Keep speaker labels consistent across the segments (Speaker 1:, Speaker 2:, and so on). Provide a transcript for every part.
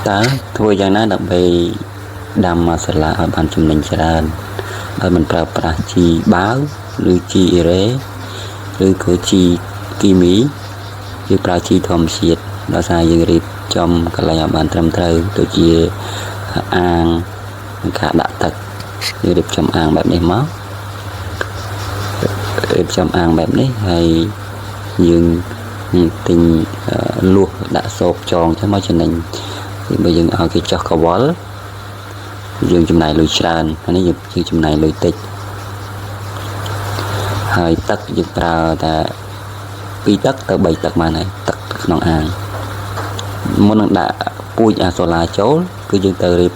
Speaker 1: ta thôi chẳng nói đặc biệt đam mà sẽ là ở bàn chùm mình sẽ là ở mình pra chi báo lưu chi rễ lưu cửa chi kỳ mỹ lưu pra chi thom xiết đó là dương rịp trong cái là bàn trầm thơ tôi chia an cả đã tật như điệp trong anแบบnày máu điệp trong anแบบnày hay dương tình luộc đã sộp tròn cho mấy chân này thì bây giờ ở cái cho cầu bó dương trong này lùi tràn nó dương trong này lùi tích hai tắc dương ra ta pi tắc tới 7 tắc mà này tắc non an muốn đã pui sola chấu cứ dương từ điệp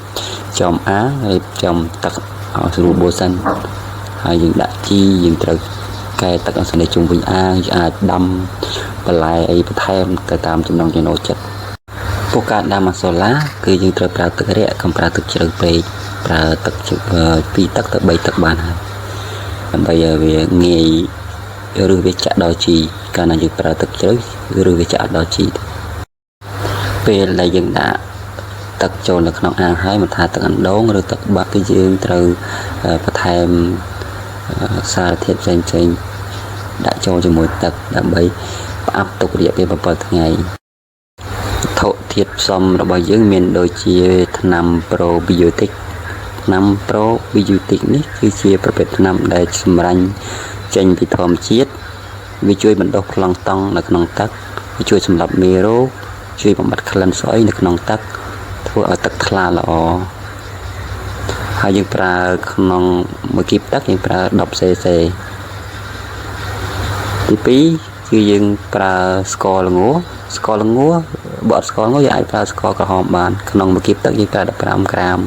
Speaker 1: trong á điệp trong tắc họ sử dụng bô xanh hai dương đã chi dương từ cái tắc ở này chung với đâm và lại ấy thêm từ tam trong nông cho nó chật bộ cả đam sola cứ dương từ pra tự rẽ cầm pra tự chữ về pra tự chữ pi tắc tới 7 tắc bàn hai bây giờ về nghề rồi về chợ đòi chi cái này dương pra tự chữ rồi về chợ đòi chi về là dương đã tật cho là nó ăn hay mà thà tật ăn đốn rồi tật bạc cái dương từ và thêm xa thiệp trên đã cho một tật đã bấy áp tục địa về bậc ngày thổ thiệp xong rồi bao dương miền đôi chia năm probiotic 5 probiotic នេះគឺជាប្រភេទថ្នាំដែលសម្រាញ់ចេញពីធម្មជាតិវាជួយបណ្ដុះប្លង់តុងនៅក្នុងទឹកវាជួយសម្លាប់មេរោគជួយបំបត្តិក្លិនស្អុយនៅក្នុងទឹកធ្វើឲ្យទឹកថ្លាល្អហើយយើងប្រើក្នុងមួយគីបទឹកយើងប្រើ 10cc ទី2គឺយើងប្រើស្ករល្ងបើអត់ស្ករល្ងយើងអាចប្រើស្ករក្រហមបានក្នុងមួយគីបទឹកយើងប្រើ15ក្រាម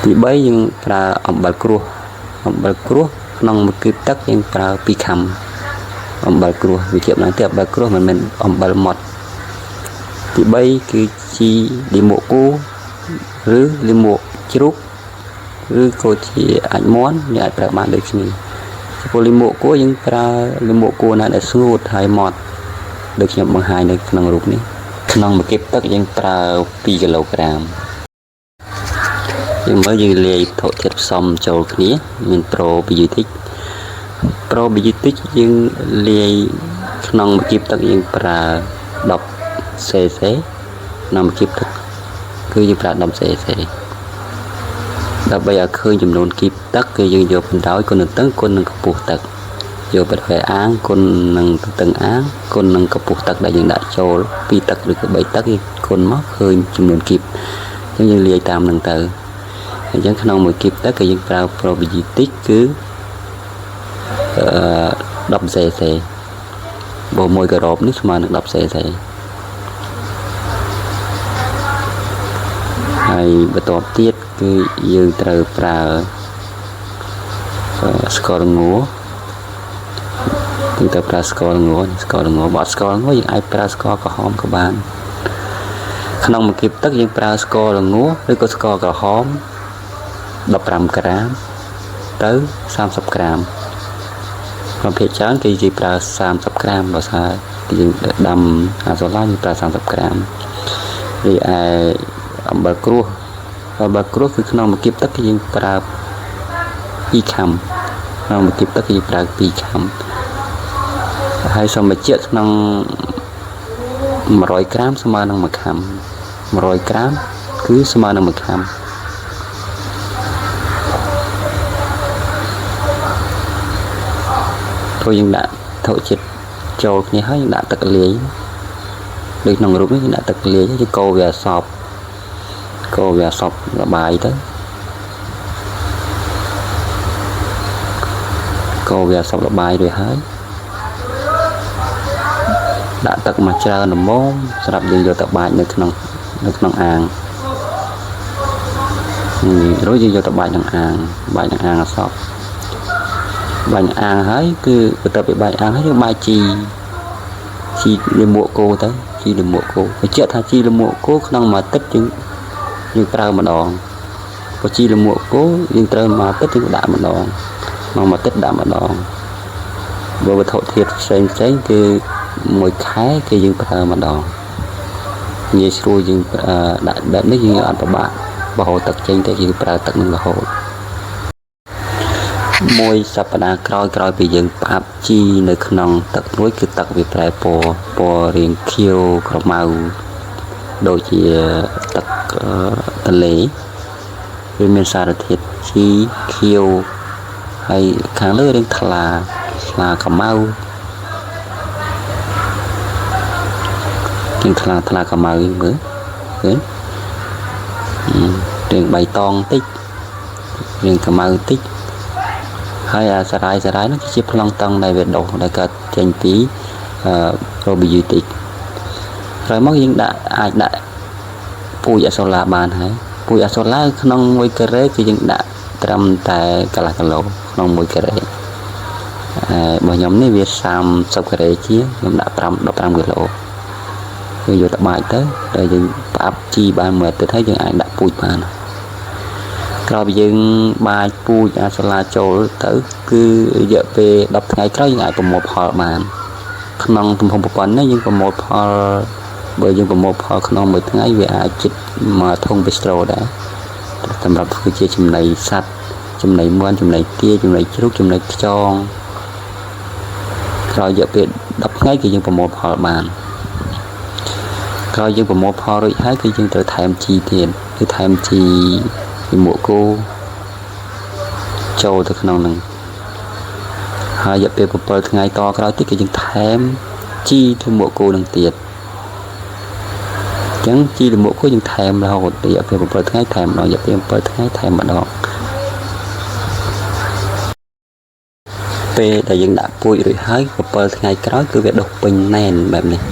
Speaker 1: ទី3យើងប្រើអំបិលក្រួសក្នុងមួយគីបទឹកយើងប្រើ2ខាំអំបិលក្រួសវាជាប់ឡើងទៅអំបិលក្រួសមិនមែនអំបិលម៉ត់ទី3គឺជីលីមួកគូឬលីមួកជ្រូកឬក៏ជាអាចមន់យើងអាចប្រើបានដូចគ្នាពលលីមួកគូយើងប្រើលីមួកគូណាដែលស្ងួតហើយម៉ត់ដូចខ្ញុំបង្ហាញនៅក្នុងរូបនេះក្នុងមួយគីបទឹកយើងប្រើ2គីឡូក្រាមយើងមើលយើងលាយធុធាតុផ្សំចូលគ្នាមាន probiotic យើងលាយក្នុងមួយគីបទឹកយើងប្រើ 10cc ក្នុងមួយគីបទឹកគឺយើងប្រើ 10cc ដើម្បីឲ្យឃើញចំនួនគីបទឹកគឺយើងយកបណ្ដោយគុណនឹងទឹកគុណនឹងកម្ពស់ទឹកយកបរិវេណអាងគុណនឹងទទឹងអាងគុណនឹងកម្ពស់ទឹកដែលយើងដាក់ចូល2ទឹកឬក៏3ទឹកយើងគុណមកឃើញចំនួនគីបអញ្ចឹងយើងលាយតាមនឹងទៅអញ្ចឹងក្នុងមួយគីបទឹកគឺយើងប្រើ probiotic គឺ10cc បើមួយការុបនេះស្មើនឹង 10cc ហើយបន្ទាប់ទៀតគឺយើងត្រូវប្រើស្ករល្ងគឺត្រូវប្រើស្ករល្ងបើស្ករល្ងយើងអាចប្រើស្ករក្រហមក៏បានក្នុងមួយគីបទឹកយើងប្រើស្ករល្ងឬក៏ស្ករក្រហម15ក្រាមទៅ30ក្រាមប្រភេទច្រើនគេនិយាយប្រើ30ក្រាមបើថាយើងដាំសូឡាយើងប្រើ30ក្រាមរីឯអំបិលក្រួសគឺក្នុងមួយគីបទឹកយើងប្រើ2ខាំក្នុងមួយគីបទឹកយើងប្រើ2ខាំហើយសូមបញ្ជាក់ក្នុង100ក្រាមស្មើនឹង1ខាំ100ក្រាមគឺស្មើនឹង1ខាំព្រោះយើងដាក់ធុជាតិចូលគ្នាហើយយើងដាក់ទឹកលាយដូចក្នុងរូបនេះយើងដាក់ទឹកលាយយើងកូរវាសពរបាយទៅកូរវាសពរបាយរួចហើយដាក់ទឹកមកច្រើនល្មមសម្រាប់យើងយកទៅបាចនៅក្នុងអាងរួចយើងយកទៅបាចក្នុងអាងអសពបាញ់អាងហើយគឺបន្ទាប់ពីបាញ់អាងហើយយើងបាចជីលិមួកគោទៅជីលិមួកគោបញ្ជាក់ថាជីលិមួកគោក្នុងមួយទឹកយើងប្រើម្ដងបើជីលិមួកគោយើងត្រូវមួយទឹកយើងដាក់ម្ដងក្នុងមួយទឹកដាក់ម្ដងបើវត្ថុធាតុផ្សេងគឺមួយខែគឺយើងប្រើម្ដង ងាយស្រួលយើងដាក់បែបនេះយើងអត់ប្របាក់បហូរទឹកចេញតែយើងប្រើទឹកនឹងរហូតមួយសប្តាហ៍ក្រោយពីយើងផ្អាប់ជីនៅក្នុងទឹករួចគឺទឹកវាប្រែពណ៌រាងខៀវក្រមៅដូចជាទឹកទន្លេវាមានសារធាតុជីខៀវហើយខាងលើរាងថ្លាក្រមៅជាងថ្លាក្រមៅមើលឃើញរាងបៃតងតិចរាងក្រមៅតិចហើយអាសារ៉ាយនោះគឺជាប្លង់តង់ដែលវាដុះដែលកើតចេញពីប្រូប៊ីយោទិកក្រោយមកយើងអាចដាក់ពូជអាសូឡាបានហើយពូជអាសូឡាក្នុង1ការ៉េគឺយើងដាក់ត្រឹមតែកន្លះគីឡូក្នុង1ការ៉េរបស់ខ្ញុំនេះវា30ការ៉េជាខ្ញុំដាក់15គីឡូគឺយកទៅបាចទៅតែយើងផ្អាប់ជីបានមួយអាទិត្យហើយយើងអាចដាក់ពូជបានក្រោយពីយើងបាចពូជអាសូឡាចូលទៅគឺរយៈពេល10ថ្ងៃក្រោយយើងអាចប្រមូលផលបានក្នុងទំហំប្រព័ន្ធនេះយើងប្រមូលផលបើយើងប្រមូលផលក្នុងមួយថ្ងៃវាអាចជិត1ធុងប៊ីស្ត្រូដែរសម្រាប់ធ្វើជាចំណីសត្វចំណីមាន់ចំណីទាចំណីជ្រូកចំណីខ្យងក្រោយរយៈពេល10ថ្ងៃគឺយើងប្រមូលផលបានក្រោយយើងប្រមូលផលរួចហើយគឺយើងត្រូវថែមជីទៀតគឺថែមជីពីមួកគោចូលទៅក្នុងនឹងហើយរយៈពេល7ថ្ងៃតក្រោយទៀតគឺយើងថែមជីទៅមួកគោនឹងទៀតអញ្ចឹងជីទៅមួកគោយើងថែមរហូតរយៈពេល7ថ្ងៃថែមម្ដងរយៈពេល7ថ្ងៃថែមម្ដងពេលដែលយើងដាក់ពូជរួចហើយ7ថ្ងៃក្រោយគឺវាដុះពេញណែនបែបនេះ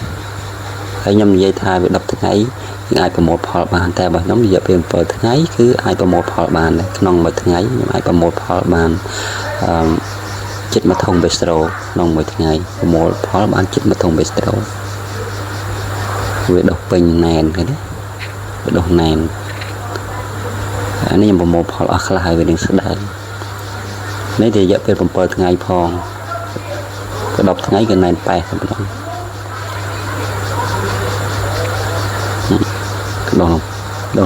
Speaker 1: ហើយខ្ញុំនិយាយថាវា10ថ្ងៃយើងអាចប្រមូលផលបានតែបើខ្ញុំរយៈពេល7ថ្ងៃគឺអាចប្រមូលផលបានដែរក្នុងមួយថ្ងៃខ្ញុំអាចប្រមូលផលបានជិត1ធុងប៊ីស្ត្រូក្នុងមួយថ្ងៃប្រមូលផលបានជិត1ធុងប៊ីស្ត្រូវាដុះពេញណែនឃើញទេវាដុះណែនអានេះខ្ញុំប្រមូលផលអស់ខ្លះហើយវានឹងស្ដែងនេះរយៈពេល7ថ្ងៃផងក៏10ថ្ងៃក៏ណែនប៉ែសម្ដង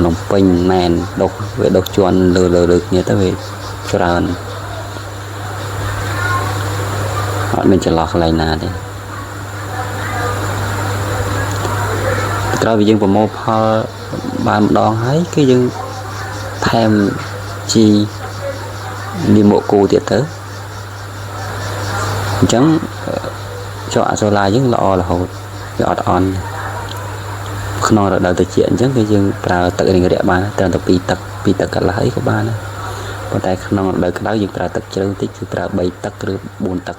Speaker 1: ដុះពេញណែនវាដុះជន់លើគ្នាទៅវាច្រើនអត់មានចន្លោះកន្លែងណាទេក្រោយពីយើងប្រមូលផលបានម្ដងហើយគឺយើងថែមជីនេះមកគូទៀតទៅអញ្ចឹងចុះអាសូឡាយើងល្អរហូតវាអត់អន់ក្នុងរដូវត្រជាក់អញ្ចឹងគឺយើងប្រើទឹករៀងរាក់បានត្រឹមតែ2ទឹកកន្លះអីក៏បានដែរប៉ុន្តែក្នុងរដូវក្តៅយើងប្រើទឹកជ្រៅតិចគឺប្រើ3ទឹកឬ4ទឹក